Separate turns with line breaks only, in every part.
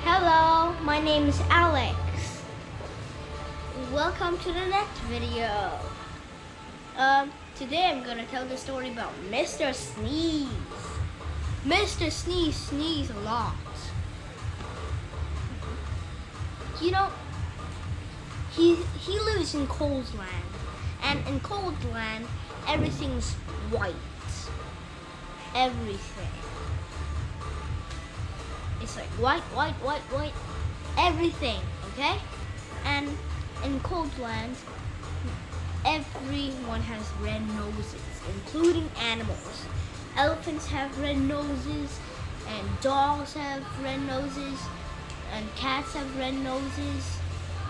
Hello, my name is Alex. Welcome to the next video. Today I'm gonna tell the story about Mr. Sneeze. Mr. Sneeze sneezed a lot. You know, he lives in Coldland, and in Coldland everything's white. Everything. It's like white, everything, okay? And in Coldland, everyone has red noses, including animals. Elephants have red noses, and dogs have red noses, and cats have red noses.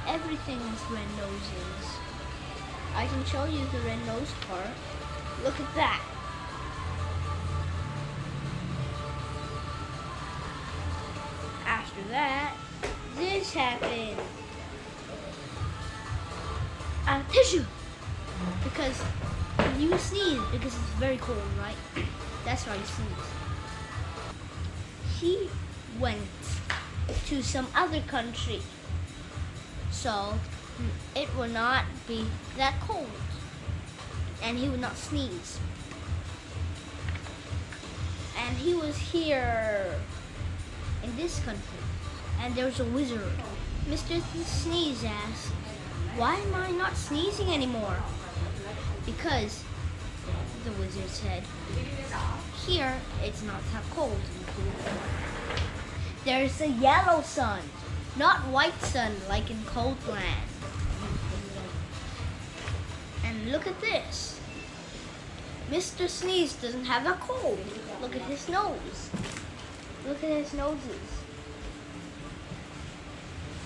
Everything has red noses. I can show you the red nose part. Look at that. After that, this happened. Tissue! Because you sneeze because it's very cold, right? That's why you sneeze. He went to some other country, so it will not be that cold, and he would not sneeze. And he was here in this country, and there's a wizard. Mr. Sneeze asked, "Why am I not sneezing anymore?" Because the wizard said, "Here it's not that cold. There's a yellow sun, not white sun like in Coldland. And look at this. Mr. Sneeze doesn't have a cold. Look at his nose. Look at his noses.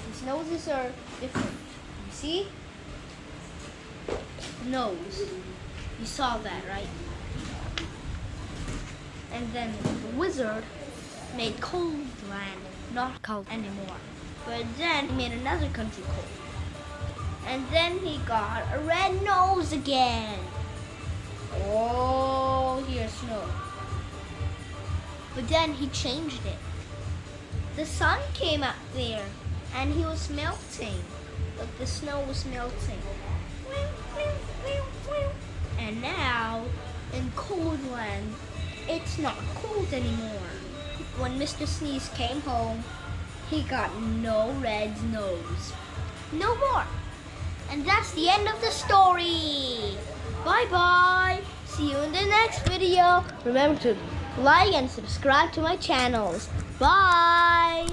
His noses are different. You see? Nose. You saw that, right? And then the wizard made Coldland not cold anymore. But then he made another country cold. And then he got a red nose again. Oh, here's snow. But then he changed it. The sun came up there, and he was melting. Look, the snow was melting. And now, in Coldland, it's not cold anymore. When Mr. Sneeze came home, he got no red nose. No more. And that's the end of the story. Bye-bye. See you in the next video. Remember to like and subscribe to my channels. Bye!